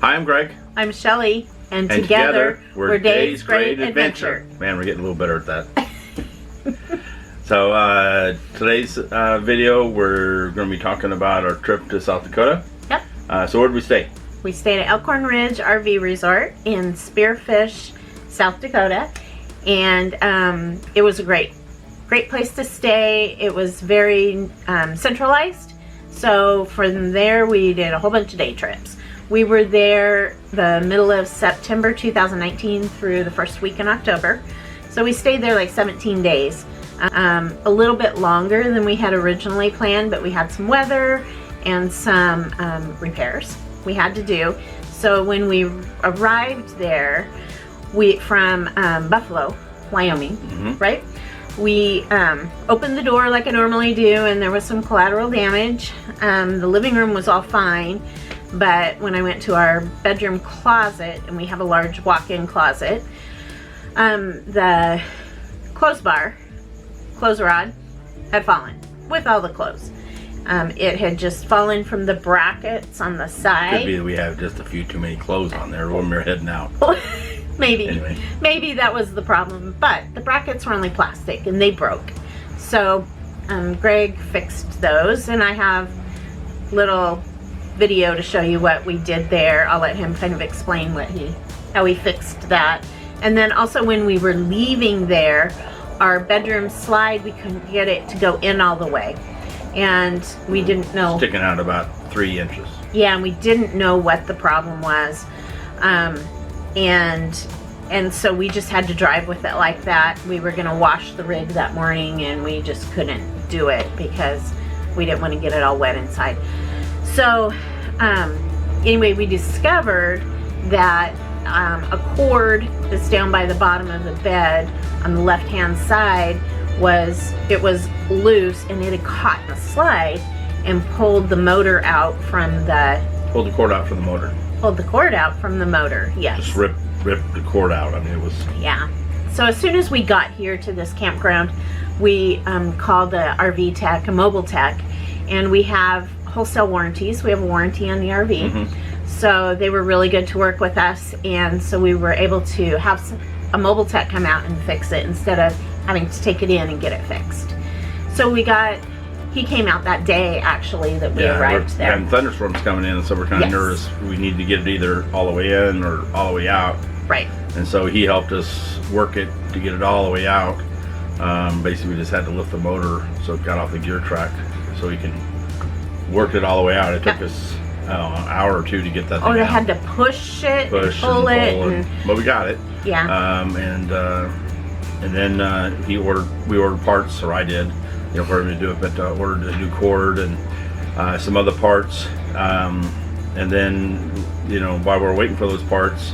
I'm Greg. I'm Shelley, and together we're Dave's Great Adventure. Man, we're getting a little better at that. So today's video, we're going to be talking about our trip to South Dakota. Yep. So where did we stay? We stayed at Elkhorn Ridge RV Resort in Spearfish, South Dakota, and it was a great place to stay. It was very centralized. So from there, we did a whole bunch of day trips. We were there the middle of September 2019 through the first week in October. So we stayed there like 17 days. A little bit longer than we had originally planned, but we had some weather and some repairs we had to do. So when we arrived there, from Buffalo, Wyoming, right? We opened the door like I normally do, and there was some collateral damage. The living room was all fine, but when I went to our bedroom closet, and we have a large walk-in closet, the clothes rod had fallen with all the clothes. It had just fallen from the brackets on the side. Could be that we have just a few too many clothes on there when we're heading out. Maybe. Anyway. Maybe that was the problem, but the brackets were only plastic and they broke. So Greg fixed those, and I have a little video to show you what we did there. I'll let him kind of explain how he fixed that. And then also when we were leaving there, our bedroom slide, we couldn't get it to go in all the way. And we didn't know. Sticking out about 3 inches. Yeah, and we didn't know what the problem was. And so we just had to drive with it like that. We were gonna wash the rig that morning, and we just couldn't do it because we didn't want to get it all wet inside. So anyway, we discovered that a cord that's down by the bottom of the bed on the left hand side was loose, and it had caught in the slide and pulled the motor out from the... Pulled the cord out from the motor. Pulled the cord out from the motor, yes. Just ripped the cord out. I mean, it was... Yeah. So as soon as we got here to this campground, we called the RV tech, a mobile tech, and we have wholesale warranties. We have a warranty on the RV. So they were really good to work with us, and so we were able to have a mobile tech come out and fix it instead of having to take it in and get it fixed. So he came out that day actually that we arrived there. And thunderstorms coming in, so we're kind of nervous. We need to get it either all the way in or all the way out. Right. And so he helped us work it to get it all the way out. Basically, we just had to lift the motor so it got off the gear track so he can work it all the way out. It took us an hour or two to get that thing out. They had to push it, pull it. But we got it. Yeah. And then we ordered parts, or I did, for him to do it, but ordered a new cord and some other parts. And then, while we were waiting for those parts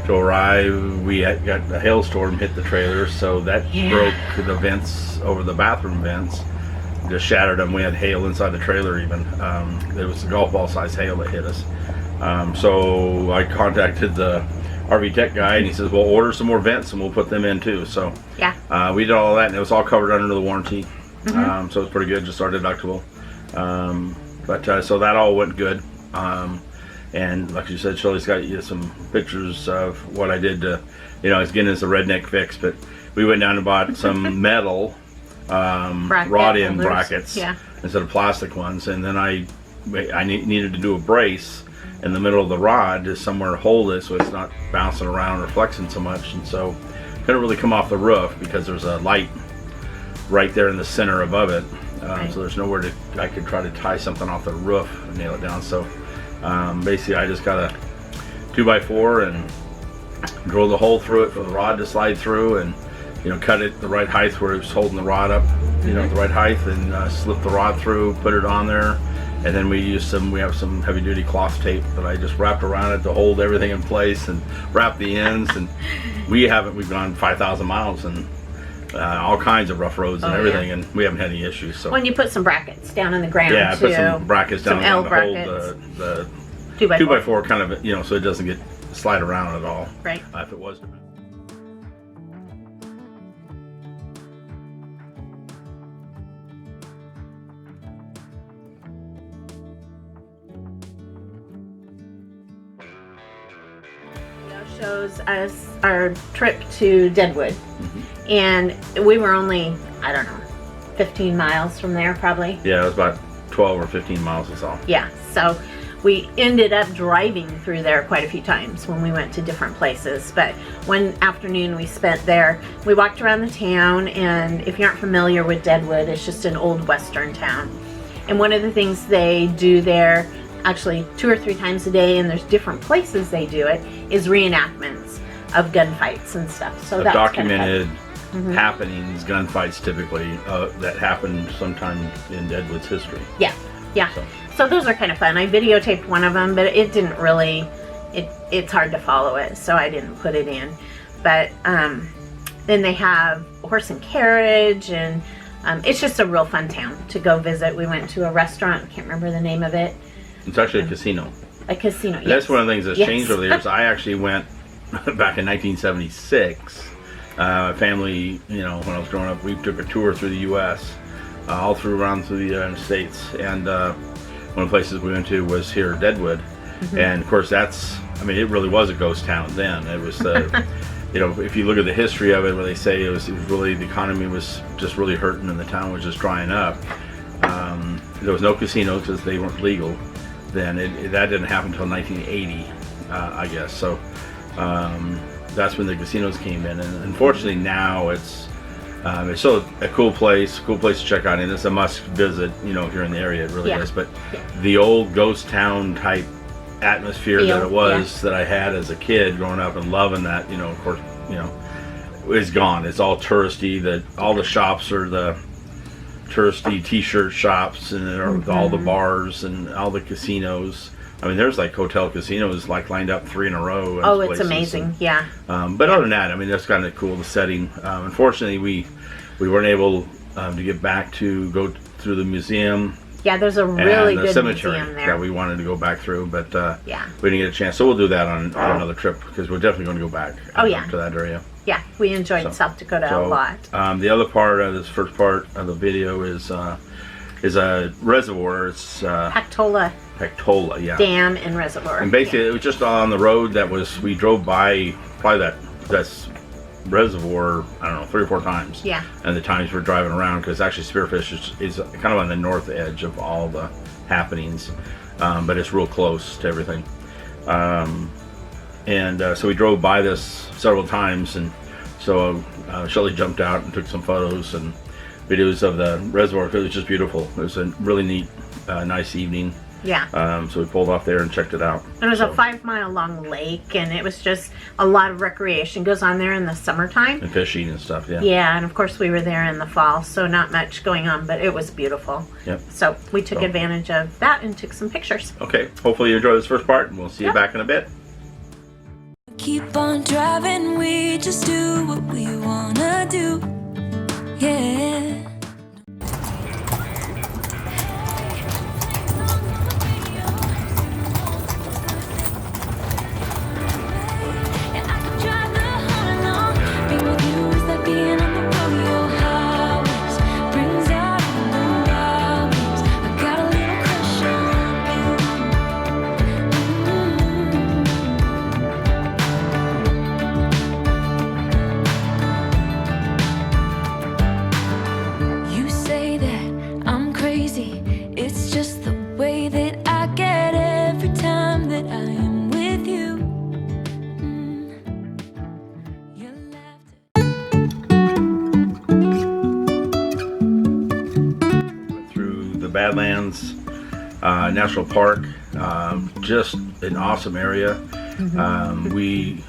to arrive, we got a hailstorm hit the trailer, so that broke the vents over the bathroom vents. Just shattered them. We had hail inside the trailer even. It was a golf ball size hail that hit us. So I contacted the RV tech guy, and he says, well, order some more vents and we'll put them in too. So we did all that, and it was all covered under the warranty. So it's pretty good, just our deductible. So that all went good. And like you said, Shelley's got you some pictures of what I did to, it's getting us a redneck fix, but we went down and bought some metal rod-end brackets instead of plastic ones, and then I needed to do a brace in the middle of the rod, just somewhere to hold it so it's not bouncing around or flexing so much, and so couldn't really come off the roof because there's a light right there in the center above it. So there's nowhere I could try to tie something off the roof and nail it down. So basically I just got a 2x4 and drilled a hole through it for the rod to slide through, and cut it the right height where it was holding the rod up, the right height, and slip the rod through, put it on there, and then we have some heavy duty cloth tape that I just wrapped around it to hold everything in place and wrap the ends. And we've gone 5,000 miles and all kinds of rough roads and everything, and we haven't had any issues. So when you put some brackets down in the ground, I put some brackets down to hold the 2x4 kind of, so it doesn't get slide around at all. Right. If it was. shows us our trip to Deadwood. And we were only, I don't know, 15 miles from there probably. Yeah, it was about 12 or 15 miles is all. Yeah, so we ended up driving through there quite a few times when we went to different places. But one afternoon we spent there, we walked around the town, and if you aren't familiar with Deadwood, it's just an old western town. And one of the things they do there, actually 2 or 3 times a day, and there's different places they do it, is reenactments of gunfights and stuff. So that's documented happenings, gunfights typically, that happened sometime in Deadwood's history. Yeah, yeah. So those are kind of fun. I videotaped one of them, but it didn't really, it's hard to follow it, so I didn't put it in. But then they have horse and carriage, and it's just a real fun town to go visit. We went to a restaurant, I can't remember the name of it. It's actually a casino. A casino, yes. That's one of the things that's changed over the years. I actually went back in 1976. Family, you know, when I was growing up, we took a tour through the U.S., all around through the United States, and one of the places we went to was here, Deadwood, and of course that's, I mean, it really was a ghost town then. It was the, you know, if you look at the history of it, where they say it was really, the economy was just really hurting and the town was just drying up. There was no casinos because they weren't legal then. That didn't happen until 1980, I guess. So that's when the casinos came in, and unfortunately now it's still a cool place to check out, and it's a must visit, you know, if you're in the area. It really is. But the old ghost town type atmosphere that it was, that I had as a kid growing up and loving that, you know, of course, you know, is gone. It's all touristy. All the shops are the touristy t-shirt shops, and there are all the bars and all the casinos. I mean, there's like hotel casinos like lined up 3 in a row. Oh, it's amazing. And, yeah. But other than that, I mean, that's kind of cool, the setting. Unfortunately, we weren't able to get back to go through the museum. Yeah, there's a really good cemetery museum there that we wanted to go back through, but yeah, we didn't get a chance. So we'll do that on another trip, because we're definitely going to go back to that area. Yeah, we enjoyed South Dakota a lot. The other part of this first part of the video is a reservoir. It's Pactola, yeah. Dam and reservoir. And basically, it was just on the road we drove by probably that reservoir, I don't know, 3 or 4 times. Yeah. And the times we're driving around, because actually Spearfish is kind of on the north edge of all the happenings, but it's real close to everything. So we drove by this several times, and so Shelley jumped out and took some photos and videos of the reservoir, because it was just beautiful. It was a really neat, nice evening. Yeah. So we pulled off there and checked it out. And it was a 5-mile long lake, and it was just a lot of recreation goes on there in the summertime. And fishing and stuff, yeah. Yeah, and of course we were there in the fall, so not much going on, but it was beautiful. Yep. So we took advantage of that and took some pictures. Okay, hopefully you enjoy this first part, and we'll see you back in a bit. Keep on driving, we just do what we wanna do. Yeah. Badlands National Park, just an awesome area. We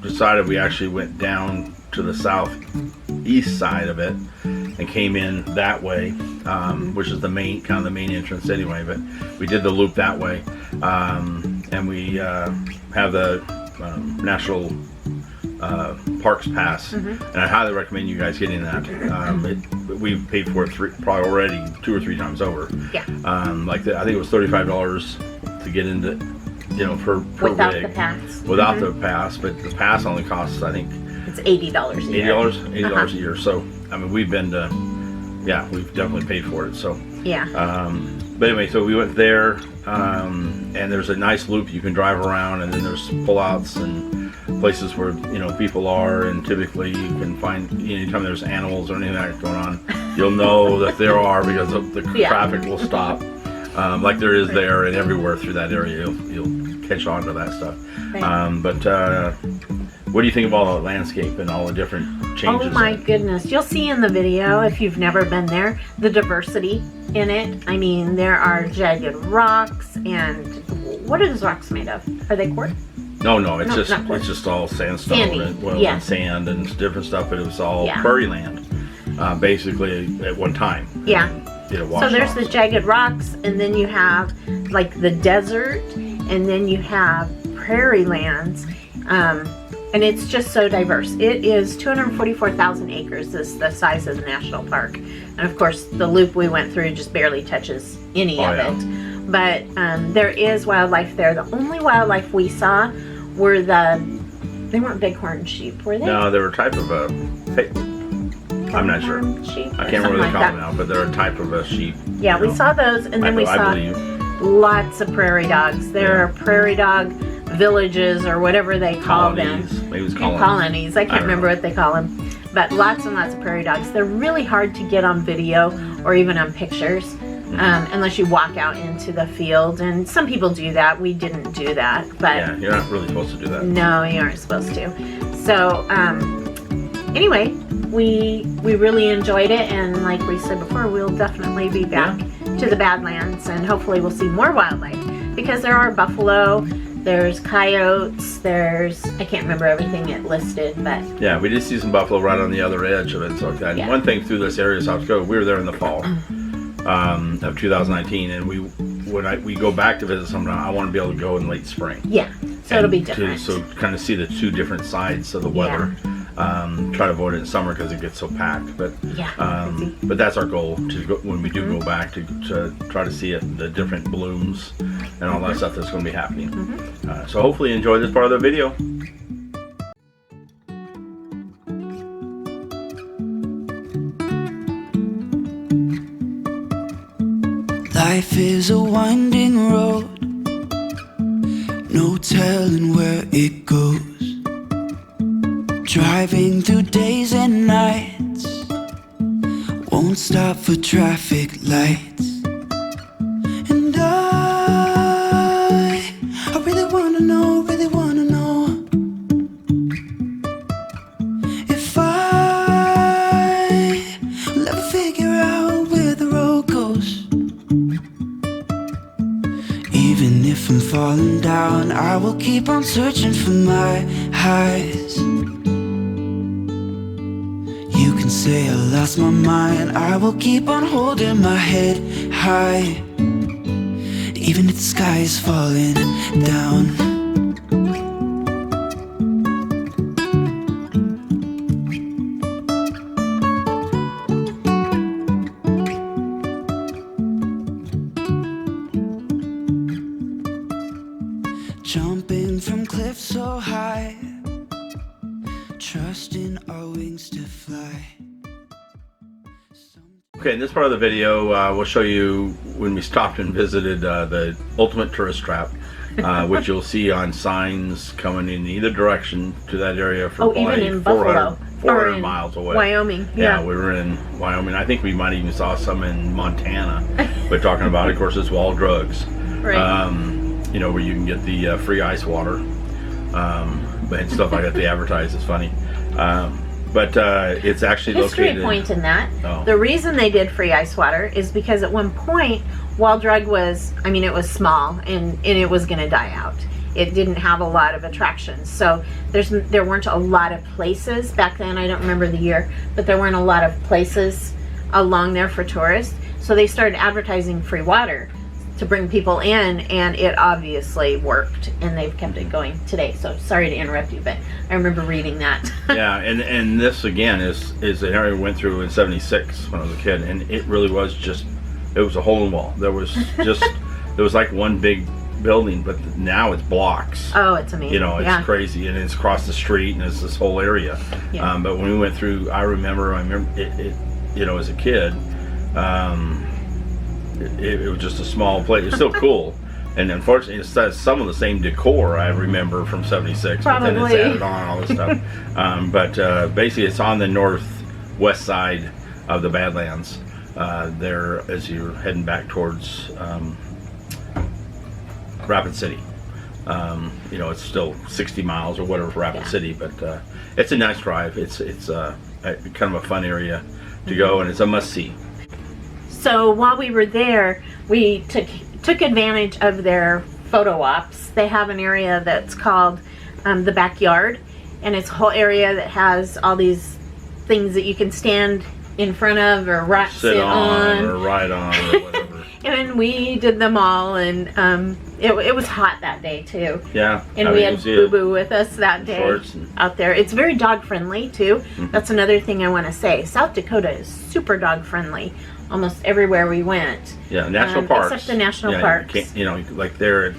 decided we actually went down to the southeast side of it and came in that way, which is the main entrance anyway, but we did the loop that way, and we have the National Parks Pass, and I highly recommend you guys getting that. We've paid for it probably already 2 or 3 times over. Yeah. I think it was $35 to get into, you know, per without rig. The pass. Without the pass, but the pass only costs, I think, it's $80 a year. $80 a year. So I mean, we've been to, we've definitely paid for it. So yeah. But anyway, so we went there, and there's a nice loop you can drive around, and then there's pullouts and places where people are, and typically you can find anytime there's animals or anything like that going on, you'll know that there are, because of the traffic will stop, like there is there and everywhere through that area. You'll catch on to that stuff. Right. But what do you think of all the landscape and all the different changes? Oh my goodness. You'll see in the video, if you've never been there, the diversity in it. I mean, there are jagged rocks, and what are those rocks made of? Are they quartz? No, it's just all sandstone Sandy. and sand and different stuff, but it was all prairie land, basically at one time. Yeah. So there's off. the jagged rocks, and then you have like the desert, and then you have prairie lands. And it's just so diverse. It is 244,000 acres is the size of the national park. And of course, the loop we went through just barely touches any of it. But there is wildlife there. The only wildlife we saw were they weren't bighorn sheep, were they? No, they were a type of a, I'm not sure. Sheep I can't remember what they call them now, but they're a type of a sheep. Yeah, we saw those, and then we saw lots of prairie dogs. There are prairie dog villages, or whatever they call them. Maybe it's colonies. Colonies. I can't remember what they call them. But lots and lots of prairie dogs. They're really hard to get on video or even on pictures unless you walk out into the field. And some people do that. We didn't do that. But yeah, you're not really supposed to do that. No, you aren't supposed to. So anyway, we really enjoyed it. And like we said before, we'll definitely be back to the Badlands. And hopefully we'll see more wildlife. Because there are buffalo, there's coyotes, I can't remember everything it listed, but... Yeah, we did see some buffalo right on the other edge of it. So that. One thing through this area of South Dakota, we were there in the fall of 2019, and when we go back to visit sometime, I want to be able to go in late spring. Yeah, so it'll be different. So kind of see the two different sides of the weather. Try to avoid it in summer because it gets so packed, but but that's our goal to go, when we do go back to try to see it, the different blooms and all that stuff that's going to be happening. So hopefully you enjoy this part of the video. Life is a winding road, no telling where it goes. Driving through days and nights, won't stop for traffic lights. And I really wanna know if I will ever figure out where the road goes. Even if I'm falling down, I will keep on searching for my highs. You can say I lost my mind, I will keep on holding my head high, even if the sky is falling down. Jumping from cliffs so high, trusting our wings to fly. Okay, in this part of the video, we'll show you when we stopped and visited the ultimate tourist trap, which you'll see on signs coming in either direction to that area for even in 400 miles away. Wyoming. Yeah, we were in Wyoming. I think we might even saw some in Montana. We're talking about, of course, it's Wall Drugs. Right. Where you can get the free ice water and stuff like that. They advertise. It's funny. But it's actually History located... point in that. Oh. The reason they did free ice water is because at one point, Wall Drug was, it was small and it was going to die out. It didn't have a lot of attractions. So there weren't a lot of places back then. I don't remember the year, but there weren't a lot of places along there for tourists. So they started advertising free water to bring people in, and it obviously worked, and they've kept it going today. So sorry to interrupt you, but I remember reading that. Yeah, and this again is an area we went through in '76 when I was a kid, and it really was it was a hole in the wall. There was like one big building, but now it's blocks. Oh, it's amazing. It's crazy, and it's across the street, and it's this whole area. Yeah. But when we went through, I remember it as a kid. It was just a small place. It's still cool, And unfortunately, it says some of the same decor I remember from '76, but then it's added on all this stuff. But basically, it's on the northwest side of the Badlands. There, as you're heading back towards Rapid City. You know, it's still 60 miles or whatever for Rapid City, but it's a nice drive. It's kind of a fun area to go, and it's a must-see. So while we were there, we took advantage of their photo ops. They have an area that's called the backyard, and it's a whole area that has all these things that you can stand in front of or sit on or ride on or whatever. And we did them all, and it was hot that day too. Yeah. And we had Boo Boo with us that day out there. It's very dog friendly too. Mm-hmm. That's another thing I want to say. South Dakota is super dog friendly. Almost everywhere we went. Yeah, national parks. Except the national parks. You know, like there,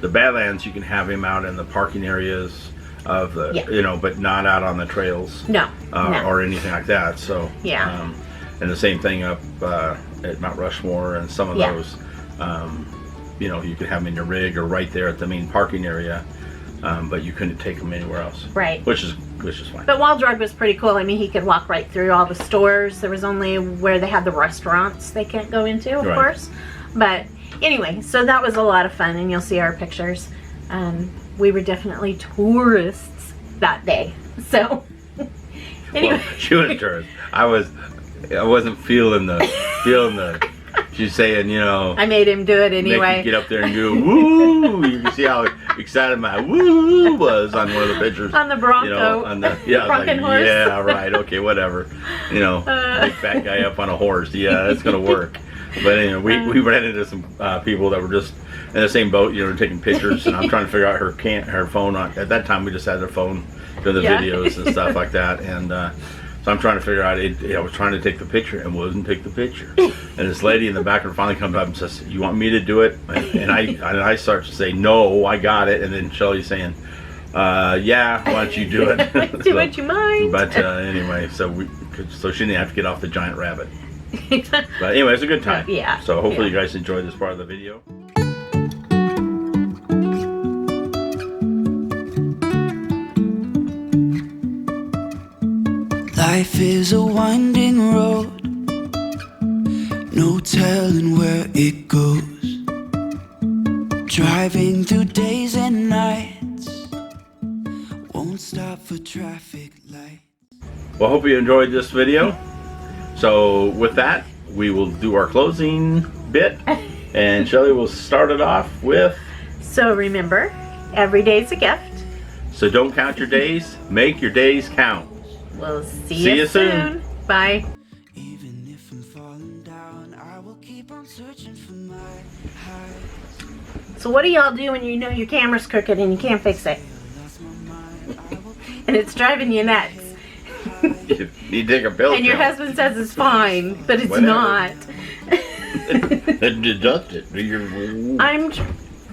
the Badlands, you can have him out in the parking areas of the, you know, but not out on the trails. No. Or anything like that. So yeah. And the same thing up at Mount Rushmore and some of those. You know, you could have them in your rig or right there at the main parking area, but you couldn't take them anywhere else. Right. Which is fine. But Wild Drug was pretty cool. I mean, he could walk right through all the stores. There was only where they had the restaurants they can't go into, of course. But anyway, so that was a lot of fun, and you'll see our pictures. We were definitely tourists that day. So anyway, well, she was a tourist. I wasn't feeling the. She's saying, you know, I made him do it anyway. Make you get up there and go woo. You can see how excited my woo was on one of the pictures. On the Bronco. You know, on the Bronco horse. Yeah, right. Okay, whatever. You know, big fat guy up on a horse. Yeah, that's gonna work. But anyway, we ran into some people that were just in the same boat. You know, taking pictures, and I'm trying to figure out her phone. At that time, we just had her phone for the videos and stuff like that, and. So I'm trying to figure out, I was trying to take the picture and wouldn't take the picture. And this lady in the background finally comes up and says, "You want me to do it?" And I start to say, "No, I got it." And then Shelley's saying, "Yeah, why don't you do it?" Do what you mind. But anyway, so she didn't have to get off the giant rabbit. But anyway, it's a good time. Yeah. So hopefully you guys enjoyed this part of the video. Life is a winding road, no telling where it goes. Driving through days and nights, won't stop for traffic lights. Well, hope you enjoyed this video. So with that, we will do our closing bit, and Shelley will start it off with. So remember, every day's a gift. So don't count your days, make your days count. We'll see you soon. Bye. Even if I'm falling down, I will keep on searching for my highs. So what do y'all do when you know your camera's crooked and you can't fix it? And it's driving you nuts. You take a pill. And your husband says it's fine, but it's not. Then adjust it. I'm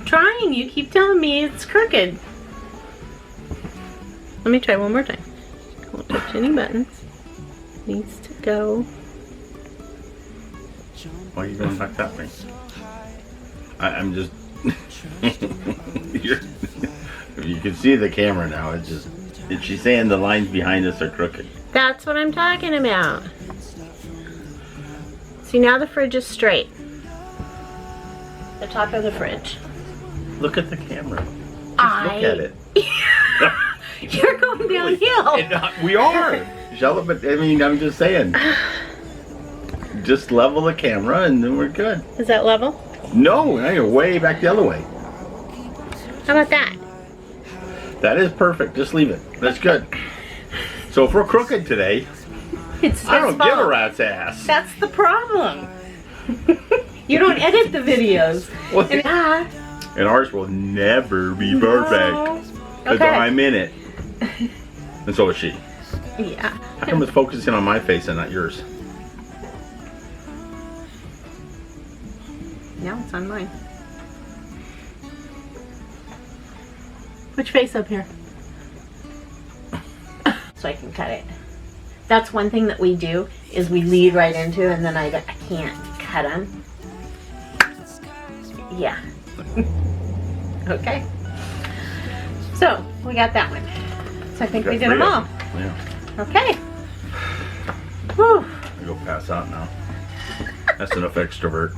trying. You keep telling me it's crooked. Let me try one more time. Won't touch any buttons. Needs to go. Why are you going back that way? I'm just. You can see the camera now. It's just. She's saying the lines behind us are crooked. That's what I'm talking about. See, now the fridge is straight. The top of the fridge. Look at the camera. Just look at it. You're going downhill. We are. But I mean, I'm just saying. Just level the camera and then we're good. Is that level? No, now you're way back the other way. How about that? That is perfect. Just leave it. That's good. So if we're crooked today, I don't give a rat's ass. That's the problem. You don't edit the videos. Well, and ours will never be perfect. Because I'm in it. And so is she. Yeah. How come it's focusing on my face and not yours? No, it's on mine. Which face up here? So I can cut it. That's one thing that we do, is we lead right into, and then I can't cut them. Yeah. Okay. So, we got that one. So I think we did them all. Yeah. Okay. Whew. I go pass out now. That's enough extrovert.